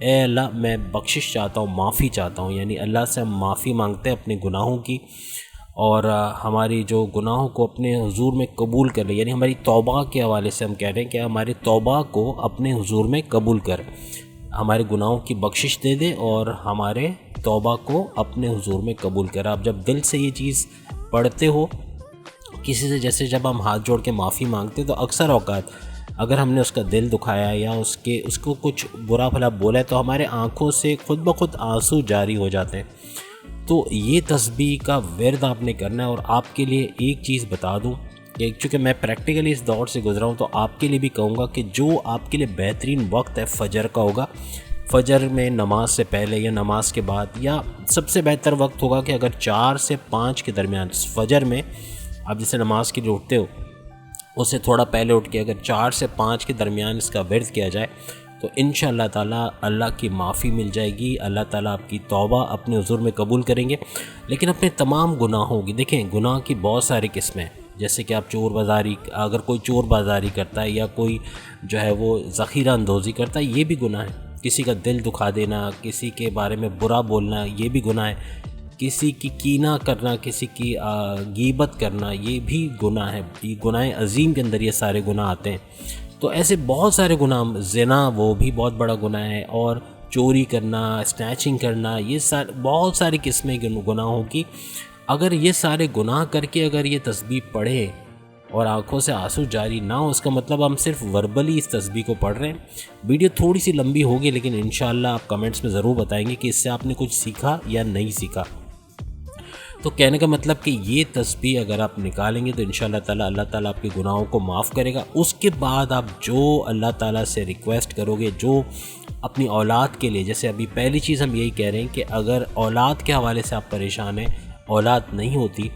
اے اللہ میں بخشش چاہتا ہوں، معافی چاہتا ہوں، یعنی اللہ سے ہم معافی مانگتے ہیں اپنے گناہوں کی، اور ہماری جو گناہوں کو اپنے حضور میں قبول کر لے، یعنی ہماری توبہ کے حوالے سے ہم کہہ رہے ہیں کہ ہماری توبہ کو اپنے حضور میں قبول کر، ہمارے گناہوں کی بخشش دے دے اور ہمارے توبہ کو اپنے حضور میں قبول کر۔ آپ جب دل سے یہ چیز پڑھتے ہو کسی سے، جیسے جب ہم ہاتھ جوڑ کے معافی مانگتے تو اکثر اوقات اگر ہم نے اس کا دل دکھایا یا اس کو کچھ برا بھلا بولا ہے تو ہمارے آنکھوں سے خود بخود آنسو جاری ہو جاتے ہیں۔ تو یہ تسبیح کا ورد آپ نے کرنا ہے۔ اور آپ کے لیے ایک چیز بتا دوں کہ چونکہ میں پریکٹیکلی اس دور سے گزرا ہوں تو آپ کے لیے بھی کہوں گا کہ جو آپ کے لیے بہترین وقت ہے فجر کا ہوگا، فجر میں نماز سے پہلے یا نماز کے بعد، یا سب سے بہتر وقت ہوگا کہ اگر 4 سے 5 کے درمیان فجر میں آپ جیسے نماز کے لیے اٹھتے ہو اس سے تھوڑا پہلے اٹھ کے اگر 4 سے 5 کے درمیان اس کا ورد کیا جائے تو انشاءاللہ تعالیٰ اللہ کی معافی مل جائے گی، اللہ تعالیٰ آپ کی توبہ اپنے حضور میں قبول کریں گے۔ لیکن اپنے تمام گناہوں کی، دیکھیں گناہ کی بہت ساری قسمیں ہیں، جیسے کہ آپ چور بازاری، اگر کوئی چور بازاری کرتا ہے یا کوئی جو ہے وہ ذخیرہ اندوزی کرتا ہے یہ بھی گناہ ہے، کسی کا دل دکھا دینا، کسی کے بارے میں برا بولنا یہ بھی گناہ ہے، کسی کی کینہ کرنا، کسی کی غیبت کرنا یہ بھی گناہ ہے، یہ گناہ عظیم کے اندر یہ سارے گناہ آتے ہیں۔ تو ایسے بہت سارے گناہ، زنا وہ بھی بہت بڑا گناہ ہے، اور چوری کرنا، اسنیچنگ کرنا، یہ بہت ساری قسمیں گناہوں کی۔ اگر یہ سارے گناہ کر کے اگر یہ تسبیح پڑھے اور آنکھوں سے آنسو جاری نہ ہو، اس کا مطلب ہم صرف وربلی اس تسبیح کو پڑھ رہے ہیں۔ ویڈیو تھوڑی سی لمبی ہوگی لیکن انشاءاللہ آپ کمنٹس میں ضرور بتائیں گے کہ اس سے آپ نے کچھ سیکھا یا نہیں سیکھا۔ تو کہنے کا مطلب کہ یہ تسبیح اگر آپ نکالیں گے تو انشاءاللہ تعالیٰ اللہ تعالیٰ آپ کے گناہوں کو معاف کرے گا۔ اس کے بعد آپ جو اللہ تعالیٰ سے ریکویسٹ کرو گے، جو اپنی اولاد کے لیے، جیسے ابھی پہلی چیز ہم یہی کہہ رہے ہیں کہ اگر اولاد کے حوالے سے آپ پریشان ہیں، اولاد نہیں ہوتی،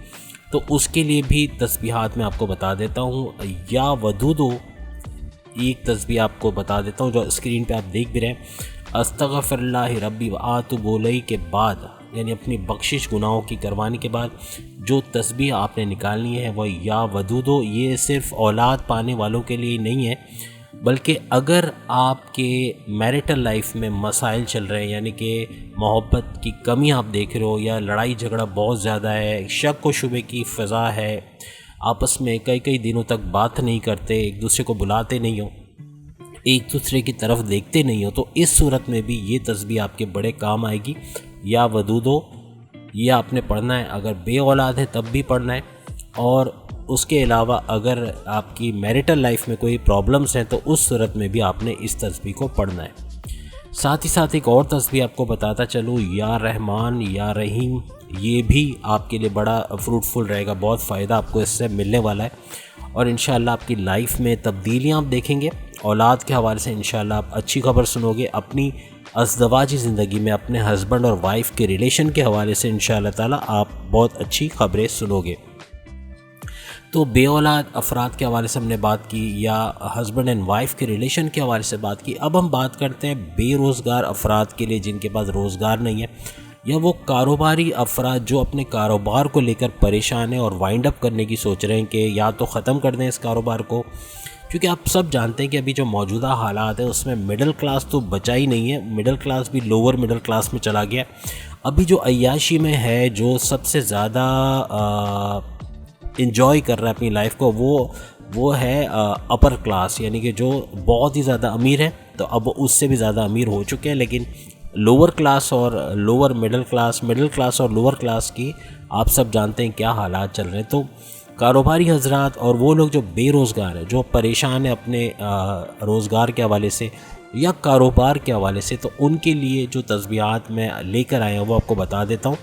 تو اس کے لیے بھی تسبیحات میں آپ کو بتا دیتا ہوں۔ یا ودودو ایک تسبیح آپ کو بتا دیتا ہوں جو اسکرین پہ آپ دیکھ بھی رہے ہیں۔ استغفر اللہ ربی واتوب الیہ کے بعد، یعنی اپنی بخشش گناہوں کی کروانے کے بعد جو تسبیح آپ نے نکالنی ہے وہ یا ودودو، یہ صرف اولاد پانے والوں کے لیے نہیں ہے، بلکہ اگر آپ کے میرٹل لائف میں مسائل چل رہے ہیں، یعنی کہ محبت کی کمی آپ دیکھ رہے ہو، یا لڑائی جھگڑا بہت زیادہ ہے، شک و شبے کی فضا ہے، آپس میں کئی دنوں تک بات نہیں کرتے، ایک دوسرے کو بلاتے نہیں ہو، ایک دوسرے کی طرف دیکھتے نہیں ہو، تو اس صورت میں بھی یہ تسبیح آپ کے بڑے کام آئے گی۔ یا ودودو یہ آپ نے پڑھنا ہے، اگر بے اولاد ہے تب بھی پڑھنا ہے، اور اس کے علاوہ اگر آپ کی میرٹل لائف میں کوئی پرابلمس ہیں تو اس صورت میں بھی آپ نے اس تسبیح کو پڑھنا ہے۔ ساتھ ہی ساتھ ایک اور تسبیح آپ کو بتاتا چلوں، یا رحمان یا رحیم، یہ بھی آپ کے لیے بڑا فروٹفل رہے گا، بہت فائدہ آپ کو اس سے ملنے والا ہے، اور انشاءاللہ آپ کی لائف میں تبدیلیاں آپ دیکھیں گے۔ اولاد کے حوالے سے انشاءاللہ آپ اچھی خبر سنو گے، اپنی ازدواجی زندگی میں اپنے ہسبینڈ اور وائف کے ریلیشن کے حوالے سے انشاءاللہ تعالیٰ آپ بہت اچھی خبریں سنو گے۔ تو بے اولاد افراد کے حوالے سے ہم نے بات کی، یا ہسبینڈ اینڈ وائف کے ریلیشن کے حوالے سے بات کی۔ اب ہم بات کرتے ہیں بے روزگار افراد کے لیے جن کے پاس روزگار نہیں ہے، یا وہ کاروباری افراد جو اپنے کاروبار کو لے کر پریشان ہیں اور وائنڈ اپ کرنے کی سوچ رہے ہیں کہ یا تو ختم کر دیں اس کاروبار کو، کیونکہ آپ سب جانتے ہیں کہ ابھی جو موجودہ حالات ہیں اس میں مڈل کلاس تو بچا ہی نہیں ہے، مڈل کلاس بھی لوور مڈل کلاس میں چلا گیا۔ ابھی جو عیاشی میں ہے، جو سب سے زیادہ انجوائے کر رہا ہے اپنی لائف کو، وہ ہے اپر کلاس، یعنی کہ جو بہت ہی زیادہ امیر ہے، تو اب اس سے بھی زیادہ امیر ہو چکے ہیں۔ لیکن لوور کلاس اور لوور مڈل کلاس اور لوور کلاس کی آپ سب جانتے ہیں کیا حالات چل رہے ہیں۔ تو کاروباری حضرات اور وہ لوگ جو بے روزگار ہیں، جو پریشان ہیں اپنے روزگار کے حوالے سے یا کاروبار کے حوالے سے، تو ان کے لیے جو تسبیحات میں لے کر آیا ہوں وہ آپ کو بتا دیتا ہوں۔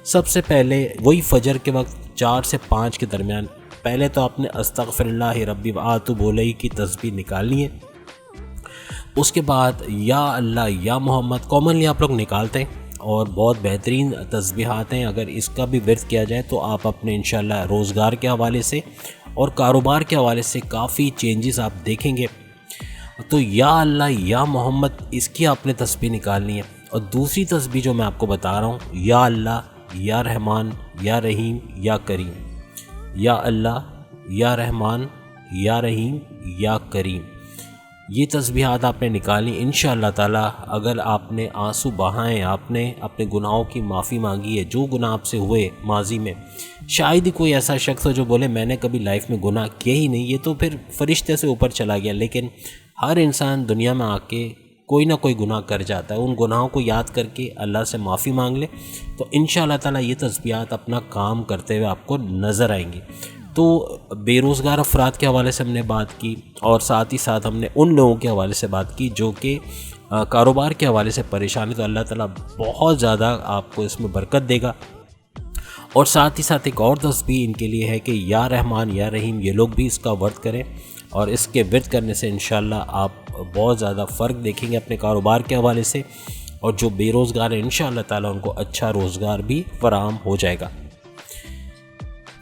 سب سے پہلے وہی فجر کے وقت 4 سے 5 کے درمیان، پہلے تو آپ نے استغفر اللہ ربی واتوب الیہ کی تسبیح نکالنی ہے۔ اس کے بعد یا اللہ یا محمد کامنلی آپ لوگ نکالتے ہیں، اور بہت بہترین تسبیحات ہیں، اگر اس کا بھی ورد کیا جائے تو آپ اپنے انشاءاللہ روزگار کے حوالے سے اور کاروبار کے حوالے سے کافی چینجز آپ دیکھیں گے۔ تو یا اللہ یا محمد اس کی آپ نے تسبیح نکالنی ہے۔ اور دوسری تسبیح جو میں آپ کو بتا رہا ہوں، یا اللہ یا رحمان یا رحیم یا کریم، یا اللہ یا رحمان یا رحیم یا کریم، یہ تسبیحات آپ نے نکالی انشاءاللہ تعالیٰ. اگر آپ نے آنسو بہائیں، آپ نے اپنے گناہوں کی معافی مانگی ہے، جو گناہ آپ سے ہوئے ماضی میں، شاید ہی کوئی ایسا شخص ہو جو بولے میں نے کبھی لائف میں گناہ کیے ہی نہیں، یہ تو پھر فرشتے سے اوپر چلا گیا. لیکن ہر انسان دنیا میں آ کے کوئی نہ کوئی گناہ کر جاتا ہے. ان گناہوں کو یاد کر کے اللہ سے معافی مانگ لے تو انشاءاللہ تعالیٰ یہ تسبیحات اپنا کام کرتے ہوئے آپ کو نظر آئیں گی. تو بے روزگار افراد کے حوالے سے ہم نے بات کی، اور ساتھ ہی ساتھ ہم نے ان لوگوں کے حوالے سے بات کی جو کہ کاروبار کے حوالے سے پریشان ہے. تو اللہ تعالیٰ بہت زیادہ آپ کو اس میں برکت دے گا. اور ساتھ ہی ساتھ ایک اور تسبیح ان کے لیے ہے کہ یا رحمان یا رحیم، یہ لوگ بھی اس کا ورد کریں، اور اس کے ورد کرنے سے انشاءاللہ آپ بہت زیادہ فرق دیکھیں گے اپنے کاروبار کے حوالے سے. اور جو بے روزگار ہیں انشاءاللہ تعالیٰ ان کو اچھا روزگار بھی فراہم ہو جائے گا.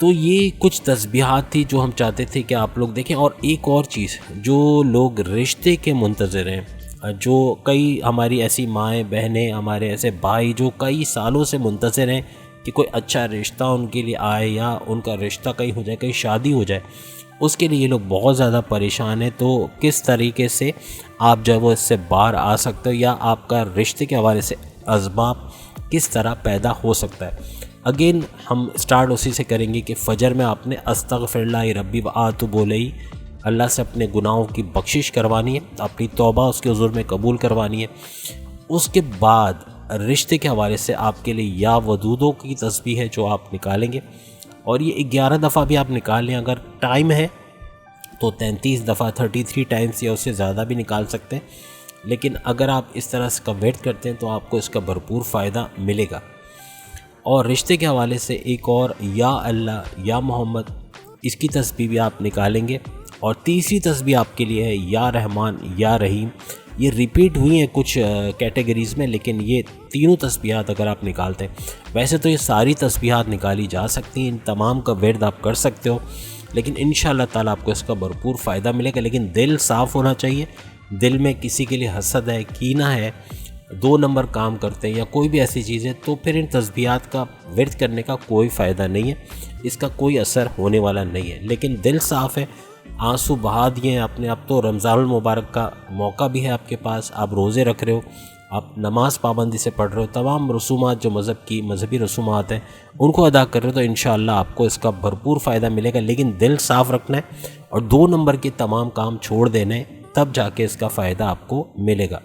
تو یہ کچھ تسبیحات تھی جو ہم چاہتے تھے کہ آپ لوگ دیکھیں. اور ایک اور چیز، جو لوگ رشتے کے منتظر ہیں، جو کئی ہماری ایسی مائیں بہنیں، ہمارے ایسے بھائی جو کئی سالوں سے منتظر ہیں کہ کوئی اچھا رشتہ ان کے لیے آئے یا ان کا رشتہ کہیں ہو جائے، کہیں شادی ہو جائے، اس کے لیے یہ لوگ بہت زیادہ پریشان ہیں. تو کس طریقے سے آپ جو ہے وہ اس سے باہر آ سکتے ہو، یا آپ کا رشتے کے حوالے سے اسباب کس طرح پیدا ہو سکتا ہے. اگین ہم سٹارٹ اسی سے کریں گے کہ فجر میں آپ نے استغفر اللہ ربی واتوب الیہ، اللہ سے اپنے گناہوں کی بخشش کروانی ہے، اپنی توبہ اس کے حضور میں قبول کروانی ہے. اس کے بعد رشتے کے حوالے سے آپ کے لیے یا ودودوں کی تسبیح ہے جو آپ نکالیں گے، اور یہ 11 دفعہ بھی آپ نکال لیں. اگر ٹائم ہے تو 33 دفعہ 33 ٹائمز یا اس سے زیادہ بھی نکال سکتے ہیں. لیکن اگر آپ اس طرح سے ویٹ کرتے ہیں تو آپ کو اس کا بھرپور فائدہ ملے گا. اور رشتے کے حوالے سے ایک اور یا اللہ یا محمد، اس کی تسبیح بھی آپ نکالیں گے. اور تیسری تسبیح آپ کے لیے ہے یا رحمان یا رحیم. یہ ریپیٹ ہوئی ہیں کچھ کیٹیگریز میں، لیکن یہ تینوں تسبیحات اگر آپ نکالتے ہیں، ویسے تو یہ ساری تسبیحات نکالی جا سکتی ہیں، ان تمام کا ورد آپ کر سکتے ہو، لیکن انشاءاللہ تعالیٰ آپ کو اس کا بھرپور فائدہ ملے گا. لیکن دل صاف ہونا چاہیے. دل میں کسی کے لیے حسد ہے، کینہ ہے، 2 نمبر کام کرتے ہیں یا کوئی بھی ایسی چیز ہے، تو پھر ان تسبیحات کا ورد کرنے کا کوئی فائدہ نہیں ہے، اس کا کوئی اثر ہونے والا نہیں ہے. لیکن دل صاف ہے، آنسو بہا دیے ہیں اپنے. اب تو رمضان المبارک کا موقع بھی ہے آپ کے پاس، آپ روزے رکھ رہے ہو، آپ نماز پابندی سے پڑھ رہے ہو، تمام رسومات جو مذہبی رسومات ہیں ان کو ادا کر رہے ہو، تو انشاءاللہ آپ کو اس کا بھرپور فائدہ ملے گا. لیکن دل صاف رکھنا ہے اور 2 نمبر کے تمام کام چھوڑ دینے، تب جا کے اس کا فائدہ آپ کو ملے گا.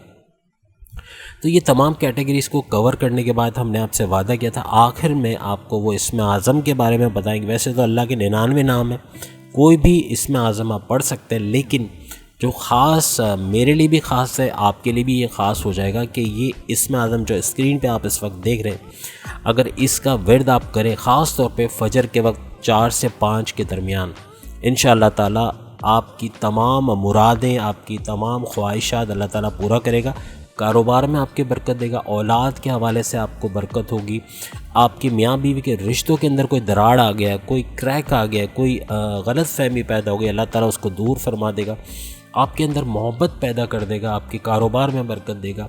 تو یہ تمام کیٹیگریز کو کور کرنے کے بعد ہم نے آپ سے وعدہ کیا تھا آخر میں آپ کو وہ اسم اعظم کے بارے میں بتائیں گے. ویسے تو اللہ کے 99 نام ہیں، کوئی بھی اسم اعظم آپ پڑھ سکتے ہیں، لیکن جو خاص میرے لیے بھی خاص ہے، آپ کے لیے بھی یہ خاص ہو جائے گا کہ یہ اسم اعظم جو اسکرین پہ آپ اس وقت دیکھ رہے ہیں، اگر اس کا ورد آپ کریں خاص طور پہ فجر کے وقت 4 سے 5 کے درمیان، انشاءاللہ تعالیٰ آپ کی تمام مرادیں، آپ کی تمام خواہشات اللہ تعالیٰ پورا کرے گا. کاروبار میں آپ کی برکت دے گا، اولاد کے حوالے سے آپ کو برکت ہوگی، آپ کی میاں بیوی کے رشتوں کے اندر کوئی دراڑ آ گیا ہے، کوئی کریک آ گیا ہے، کوئی غلط فہمی پیدا ہو گئی، اللہ تعالیٰ اس کو دور فرما دے گا. آپ کے اندر محبت پیدا کر دے گا، آپ کے کاروبار میں برکت دے گا.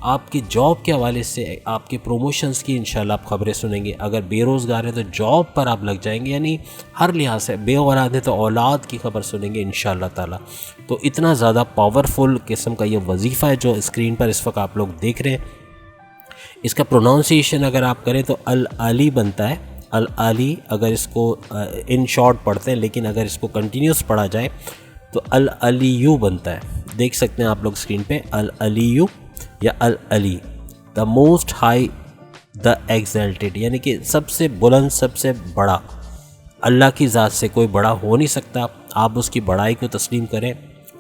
آپ کی جاب کے حوالے سے آپ کے پروموشنز کی انشاءاللہ آپ خبریں سنیں گے. اگر بے روزگار ہیں تو جاب پر آپ لگ جائیں گے، یعنی ہر لحاظ سے. بے اولاد ہے تو اولاد کی خبر سنیں گے انشاءاللہ تعالیٰ. تو اتنا زیادہ پاورفل قسم کا یہ وظیفہ ہے جو اسکرین پر اس وقت آپ لوگ دیکھ رہے ہیں. اس کا پروناؤنسیشن اگر آپ کریں تو العلی بنتا ہے، العلی اگر اس کو ان شارٹ پڑھتے ہیں، لیکن اگر اس کو کنٹینیوس پڑھا جائے تو العلیو بنتا ہے. دیکھ سکتے ہیں آپ لوگ اسکرین پہ العلیو یا العلی، the most high the exalted, یعنی کہ سب سے بلند، سب سے بڑا. اللہ کی ذات سے کوئی بڑا ہو نہیں سکتا. آپ اس کی بڑائی کو تسلیم کریں،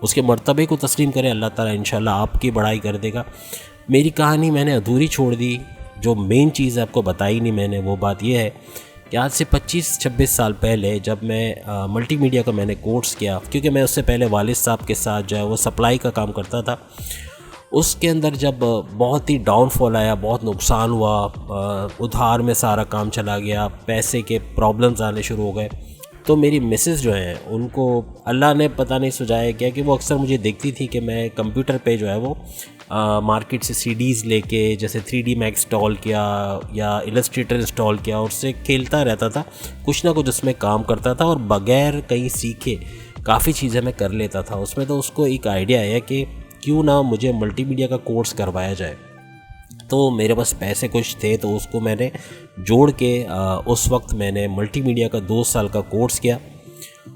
اس کے مرتبے کو تسلیم کریں، اللہ تعالیٰ انشاءاللہ آپ کی بڑائی کر دے گا. میری کہانی میں نے ادھوری چھوڑ دی، جو مین چیز آپ کو بتائی نہیں میں نے، وہ بات یہ ہے کہ آج سے 25-26 سال پہلے جب میں ملٹی میڈیا کا میں نے کورس کیا، کیونکہ میں اس سے پہلے والد صاحب کے ساتھ جو ہے وہ سپلائی کا کام کرتا تھا. اس کے اندر جب بہت ہی ڈاؤن فال آیا، بہت نقصان ہوا، ادھار میں سارا کام چلا گیا، پیسے کے پرابلمز آنے شروع ہو گئے، تو میری مسز جو ہیں ان کو اللہ نے پتہ نہیں سجایا کیا کہ وہ اکثر مجھے دیکھتی تھی کہ میں کمپیوٹر پہ جو ہے وہ مارکیٹ سے سی ڈیز لے کے، جیسے 3D Max انسٹال کیا یا السٹریٹر انسٹال کیا، اور اس سے کھیلتا رہتا تھا، کچھ نہ کچھ اس میں کام کرتا تھا، اور بغیر کہیں سیکھے کافی چیزیں میں کر لیتا تھا. اس میں تو اس کو ایک آئیڈیا آیا کہ کیوں نہ مجھے ملٹی میڈیا کا کورس کروایا جائے. تو میرے پاس پیسے کچھ تھے تو اس کو میں نے جوڑ کے اس وقت میں نے ملٹی میڈیا کا 2 سال کا کورس کیا.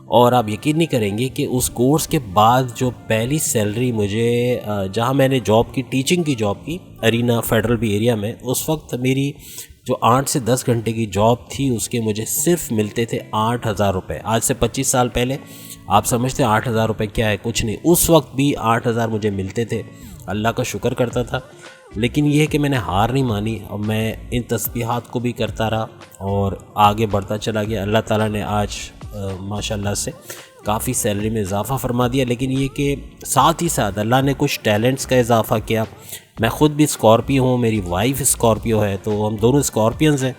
اور آپ یقین نہیں کریں گے کہ اس کورس کے بعد جو پہلی سیلری مجھے جہاں میں نے جاب کی ٹیچنگ کی جاب کی ارینا فیڈرل بی ایریا میں، اس وقت میری جو 8 سے 10 گھنٹے کی جاب تھی اس کے مجھے صرف ملتے تھے 8,000 روپے. آج سے 25 سال پہلے آپ سمجھتے ہیں 8,000 روپے کیا ہے؟ کچھ نہیں. اس وقت بھی 8,000 مجھے ملتے تھے. اللہ کا شکر کرتا تھا. لیکن یہ ہے کہ میں نے ہار نہیں مانی اور میں ان تسبیحات کو بھی کرتا رہا اور آگے بڑھتا چلا گیا. اللہ تعالیٰ نے آج ماشاء اللہ سے کافی سیلری میں اضافہ فرما دیا. لیکن یہ کہ ساتھ ہی ساتھ اللہ نے کچھ ٹیلنٹس کا اضافہ کیا. میں خود بھی اسکارپیو ہوں، میری وائف اسکارپیو ہے، تو ہم دونوں اسکارپینز ہیں.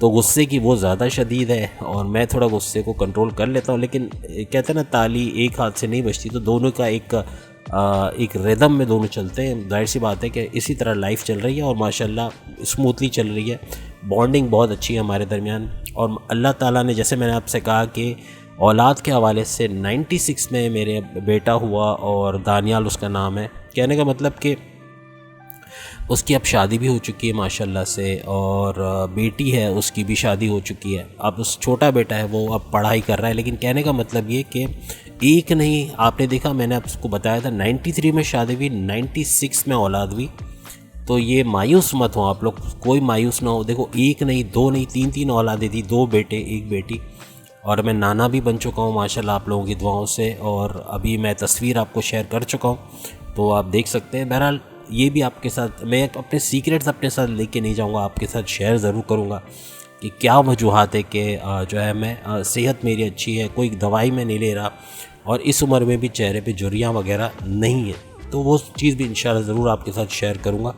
تو غصے کی وہ زیادہ شدید ہے اور میں تھوڑا غصے کو کنٹرول کر لیتا ہوں. لیکن کہتے ہیں نا تالی ایک ہاتھ سے نہیں بجتی، تو دونوں کا ایک ردم میں دونوں چلتے ہیں. ظاہر سی بات ہے کہ اسی طرح لائف چل رہی ہے اور ماشاءاللہ اسموتھلی چل رہی ہے. بانڈنگ بہت اچھی ہے ہمارے درمیان. اور اللہ تعالیٰ نے جیسے میں نے آپ سے کہا کہ اولاد کے حوالے سے 96 میں میرے بیٹا ہوا اور دانیال اس کا نام ہے. کہنے کا مطلب کہ اس کی اب شادی بھی ہو چکی ہے ماشاءاللہ سے، اور بیٹی ہے اس کی بھی شادی ہو چکی ہے. اب اس چھوٹا بیٹا ہے وہ اب پڑھائی کر رہا ہے. لیکن کہنے کا مطلب یہ کہ ایک نہیں، آپ نے دیکھا میں نے آپ کو بتایا تھا 93 میں شادی ہوئی، 96 میں اولاد ہوئی. تو یہ مایوس مت ہوں آپ لوگ، کوئی مایوس نہ ہو. دیکھو ایک نہیں، 2 نہیں، 3 اولادیں تھی، 2 بیٹے 1 بیٹی. اور میں نانا بھی بن چکا ہوں ماشاءاللہ آپ لوگوں کی دعاؤں سے. اور ابھی میں تصویر آپ کو شیئر کر چکا ہوں تو آپ دیکھ سکتے ہیں. بہرحال یہ بھی آپ کے ساتھ میں اپنے سیکریٹس اپنے ساتھ لے کے نہیں جاؤں گا، آپ کے ساتھ شیئر ضرور کروں گا کہ کیا وجوہات ہے کہ جو ہے میں صحت میری اچھی ہے، کوئی دوائی میں نہیں لے رہا اور اس عمر میں بھی چہرے پہ جھریاں وغیرہ نہیں ہے. تو وہ چیز بھی انشاءاللہ ضرور آپ کے ساتھ شیئر کروں گا.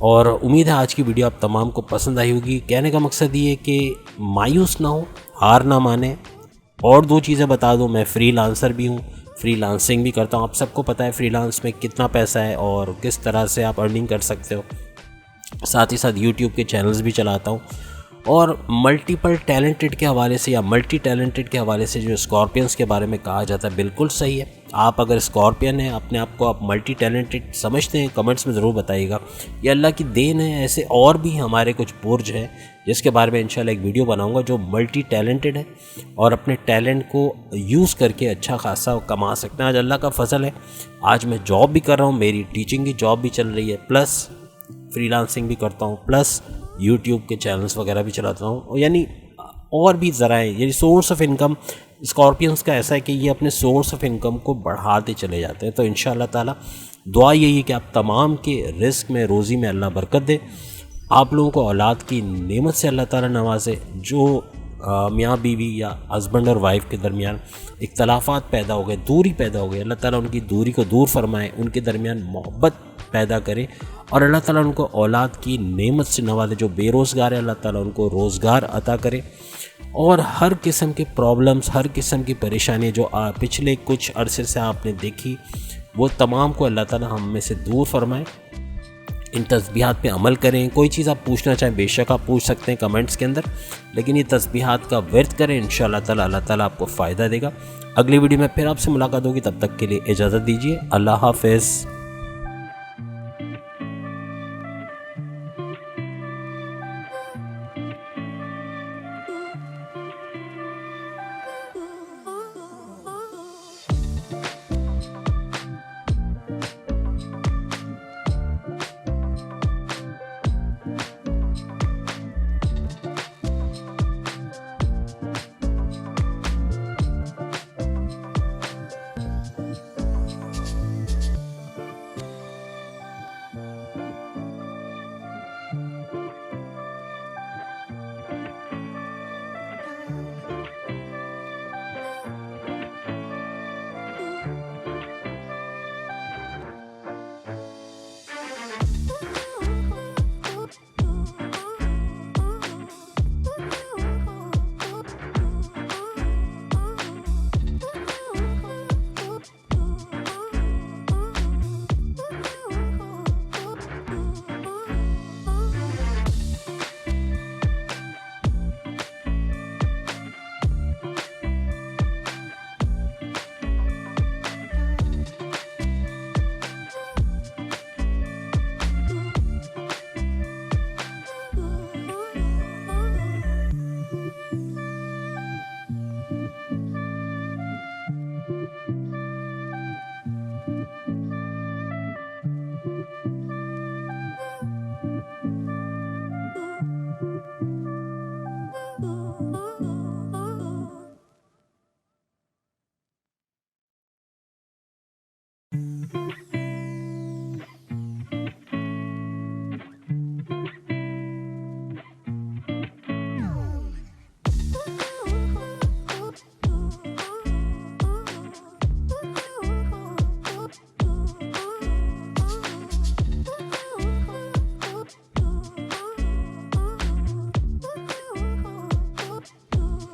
اور امید ہے آج کی ویڈیو آپ تمام کو پسند آئی ہوگی. کہنے کا مقصد یہ ہے کہ مایوس نہ ہو، ہار نہ مانیں. اور 2 چیزیں بتا دوں، میں فری لانسر بھی ہوں، فری لانسنگ بھی کرتا ہوں. آپ سب کو پتہ ہے فری لانس میں کتنا پیسہ ہے اور کس طرح سے آپ ارننگ کر سکتے ہو. ساتھ ہی ساتھ یوٹیوب کے چینلز بھی چلاتا ہوں. اور ملٹیپل ٹیلنٹڈ کے حوالے سے یا ملٹی ٹیلنٹڈ کے حوالے سے جو اسکارپینس کے بارے میں کہا جاتا ہے بالکل صحیح ہے. آپ اگر اسکارپین ہیں، اپنے آپ کو آپ ملٹی ٹیلنٹڈ سمجھتے ہیں، کمنٹس میں ضرور بتائیے گا. یہ اللہ کی دین ہے. ایسے اور بھی ہمارے کچھ برج ہیں جس کے بارے میں انشاءاللہ ایک ویڈیو بناؤں گا جو ملٹی ٹیلنٹڈ ہے اور اپنے ٹیلنٹ کو یوز کر کے اچھا خاصا کما سکتے ہیں. آج اللہ کا فضل ہے، آج میں جاب بھی کر رہا ہوں، میری ٹیچنگ کی جاب بھی چل رہی ہے، پلس فری لانسنگ بھی کرتا ہوں، پلس یوٹیوب کے چینلز وغیرہ بھی چلاتا ہوں. یعنی اور بھی ذرائع، یعنی سورس آف انکم اسکارپینس کا ایسا ہے کہ یہ اپنے سورس آف انکم کو بڑھاتے چلے جاتے ہیں. تو انشاءاللہ تعالی دعا یہی ہے کہ آپ تمام کے رزق میں، روزی میں اللہ برکت دے. آپ لوگوں کو اولاد کی نعمت سے اللہ تعالی نوازے. جو میاں بیوی یا ہسبینڈ اور وائف کے درمیان اختلافات پیدا ہو گئے، دوری پیدا ہو گئی، اللہ تعالیٰ ان کی دوری کو دور فرمائے، ان کے درمیان محبت پیدا کرے. اور اللہ تعالیٰ ان کو اولاد کی نعمت سے نوازے. جو بے روزگار ہے اللہ تعالیٰ ان کو روزگار عطا کرے. اور ہر قسم کے پرابلمز، ہر قسم کی پریشانی جو پچھلے کچھ عرصے سے آپ نے دیکھی، وہ تمام کو اللہ تعالیٰ ہم میں سے دور فرمائے. ان تسبیحات پہ عمل کریں. کوئی چیز آپ پوچھنا چاہیں بے شک آپ پوچھ سکتے ہیں کمنٹس کے اندر، لیکن یہ تسبیحات کا ورد کریں. انشاءاللہ تعالیٰ اللہ تعالیٰ آپ کو فائدہ دے گا. اگلی ویڈیو میں پھر آپ سے ملاقات ہوگی. تب تک کے لیے اجازت دیجیے. اللہ حافظ.